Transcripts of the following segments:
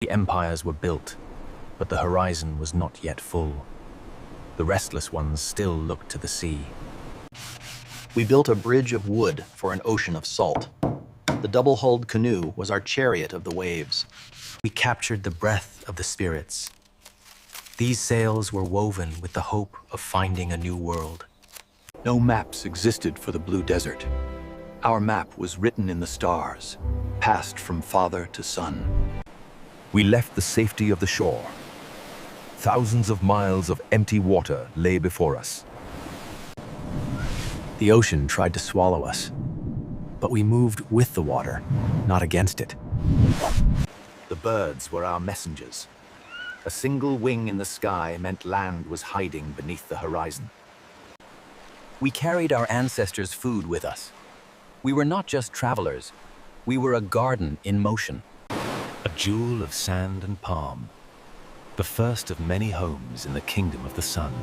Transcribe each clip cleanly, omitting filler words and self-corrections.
The empires were built, but the horizon was not yet full. The restless ones still looked to the sea. We built a bridge of wood for an ocean of salt. The double-hulled canoe was our chariot of the waves. We captured the breath of the spirits. These sails were woven with the hope of finding a new world. No maps existed for the Blue Desert. Our map was written in the stars, passed from father to son. We left the safety of the shore. Thousands of miles of empty water lay before us. The ocean tried to swallow us, but we moved with the water, not against it. The birds were our messengers. A single wing in the sky meant land was hiding beneath the horizon. We carried our ancestors' food with us. We were not just travelers. We were a garden in motion. A jewel of sand and palm. The first of many homes in the kingdom of the sun.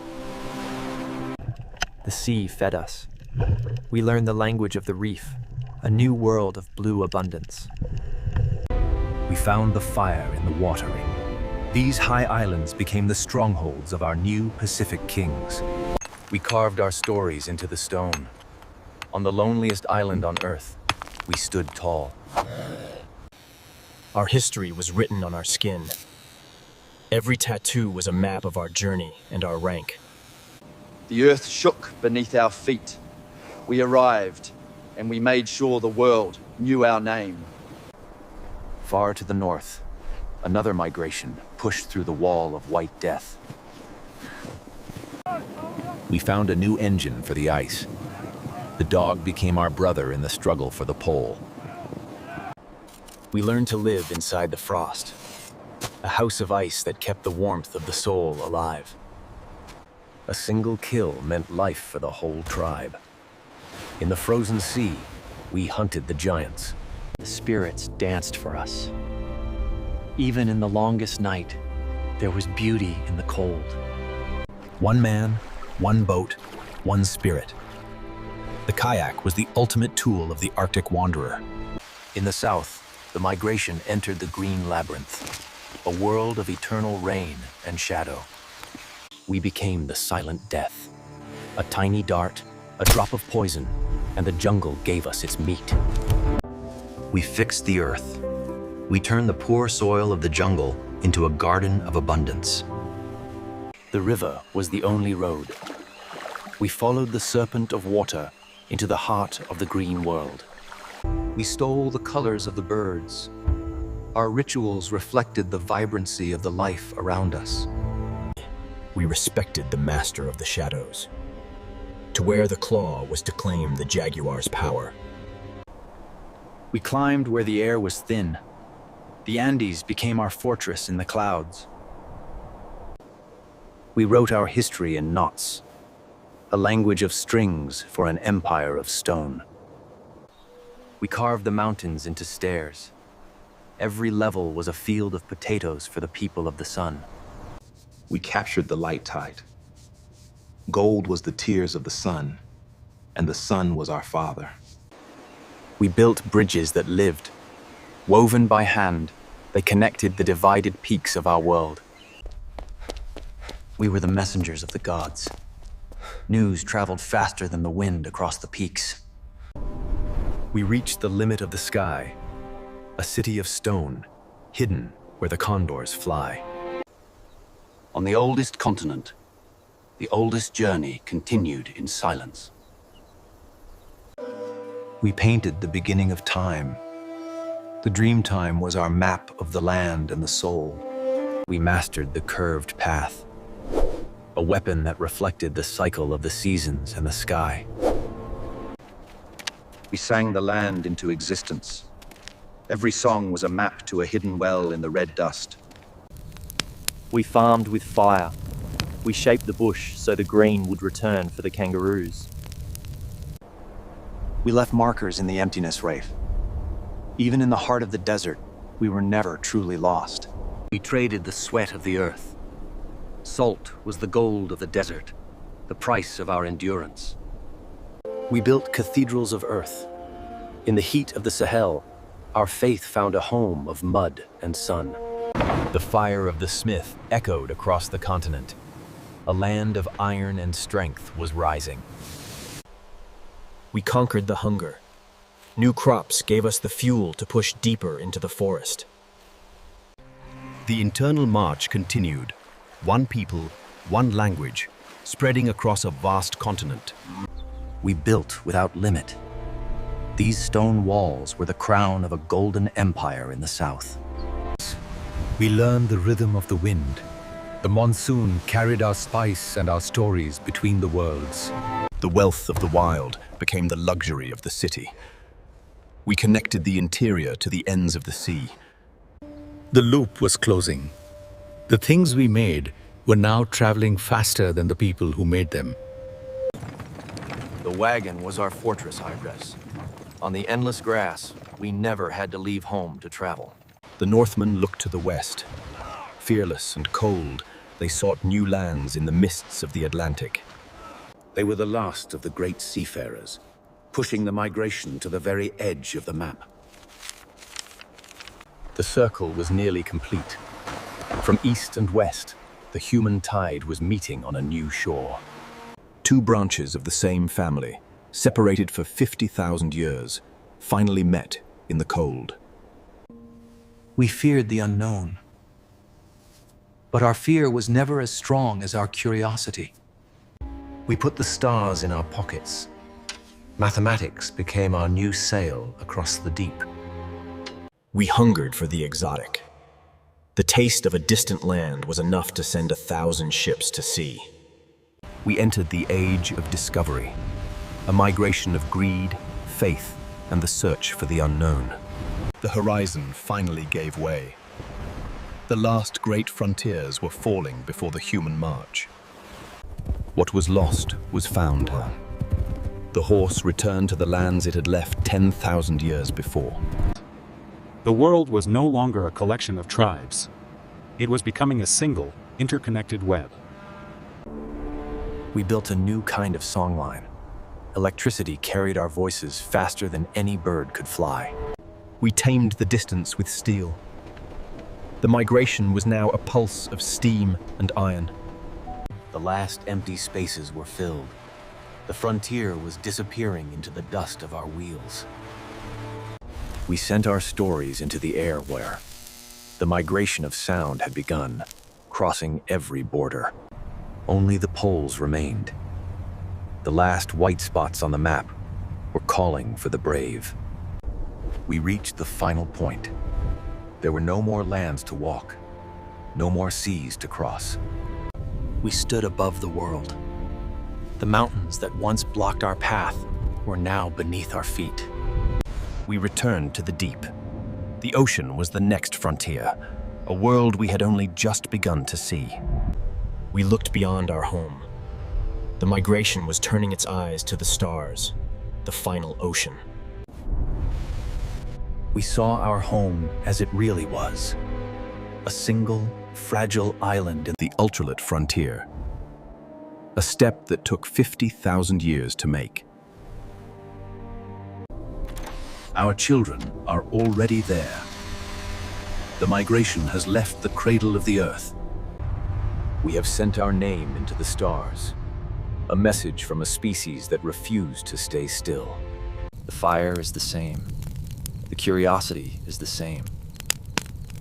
The sea fed us. We learned the language of the reef, a new world of blue abundance. We found the fire in the watering. These high islands became the strongholds of our new Pacific kings. We carved our stories into the stone. On the loneliest island on Earth, we stood tall. Our history was written on our skin. Every tattoo was a map of our journey and our rank. The earth shook beneath our feet. We arrived, and we made sure the world knew our name. Far to the north, another migration pushed through the wall of white death. We found a new engine for the ice. The dog became our brother in the struggle for the pole. We learned to live inside the frost, a house of ice that kept the warmth of the soul alive. A single kill meant life for the whole tribe. In the frozen sea, we hunted the giants. The spirits danced for us. Even in the longest night, there was beauty in the cold. One man, one boat, one spirit. The kayak was the ultimate tool of the Arctic wanderer. In the south, the migration entered the green labyrinth, a world of eternal rain and shadow. We became the silent death. A tiny dart, a drop of poison, and the jungle gave us its meat. We fixed the earth. We turned the poor soil of the jungle into a garden of abundance. The river was the only road. We followed the serpent of water into the heart of the green world. We stole the colors of the birds. Our rituals reflected the vibrancy of the life around us. We respected the master of the shadows. To wear the claw was to claim the jaguar's power. We climbed where the air was thin. The Andes became our fortress in the clouds. We wrote our history in knots, a language of strings for an empire of stone. We carved the mountains into stairs. Every level was a field of potatoes for the people of the sun. We captured the light tide. Gold was the tears of the sun, and the sun was our father. We built bridges that lived. Woven by hand, they connected the divided peaks of our world. We were the messengers of the gods. News traveled faster than the wind across the peaks. We reached the limit of the sky, a city of stone, hidden where the condors fly. On the oldest continent, the oldest journey continued in silence. We painted the beginning of time. The dream time was our map of the land and the soul. We mastered the curved path, a weapon that reflected the cycle of the seasons and the sky. We sang the land into existence. Every song was a map to a hidden well in the red dust. We farmed with fire. We shaped the bush so the green would return for the kangaroos. We left markers in the emptiness, Rafe. Even in the heart of the desert, we were never truly lost. We traded the sweat of the earth. Salt was the gold of the desert, the price of our endurance. We built cathedrals of earth. In the heat of the Sahel, our faith found a home of mud and sun. The fire of the smith echoed across the continent. A land of iron and strength was rising. We conquered the hunger. New crops gave us the fuel to push deeper into the forest. The internal march continued. One people, one language, spreading across a vast continent. We built without limit. These stone walls were the crown of a golden empire in the south. We learned the rhythm of the wind. The monsoon carried our spice and our stories between the worlds. The wealth of the wild became the luxury of the city. We connected the interior to the ends of the sea. The loop was closing. The things we made were now traveling faster than the people who made them. The wagon was our fortress, Hydras. On the endless grass, we never had to leave home to travel. The Northmen looked to the west. Fearless and cold, they sought new lands in the mists of the Atlantic. They were the last of the great seafarers, pushing the migration to the very edge of the map. The circle was nearly complete. From east and west, the human tide was meeting on a new shore. Two branches of the same family, separated for 50,000 years, finally met in the cold. We feared the unknown. But our fear was never as strong as our curiosity. We put the stars in our pockets. Mathematics became our new sail across the deep. We hungered for the exotic. The taste of a distant land was enough to send 1,000 ships to sea. We entered the age of discovery, a migration of greed, faith, and the search for the unknown. The horizon finally gave way. The last great frontiers were falling before the human march. What was lost was found. The horse returned to the lands it had left 10,000 years before. The world was no longer a collection of tribes. It was becoming a single, interconnected web. We built a new kind of songline. Electricity carried our voices faster than any bird could fly. We tamed the distance with steel. The migration was now a pulse of steam and iron. The last empty spaces were filled. The frontier was disappearing into the dust of our wheels. We sent our stories into the air where the migration of sound had begun, crossing every border. Only the poles remained. The last white spots on the map were calling for the brave. We reached the final point. There were no more lands to walk, no more seas to cross. We stood above the world. The mountains that once blocked our path were now beneath our feet. We returned to the deep. The ocean was the next frontier, a world we had only just begun to see. We looked beyond our home. The migration was turning its eyes to the stars, the final ocean. We saw our home as it really was. A single, fragile island in the ultraviolet frontier. A step that took 50,000 years to make. Our children are already there. The migration has left the cradle of the earth. We have sent our name into the stars, a message from a species that refused to stay still. The fire is the same. The curiosity is the same.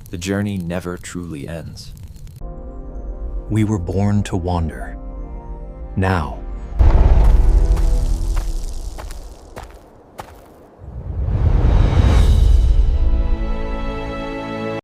The journey never truly ends. We were born to wander. Now,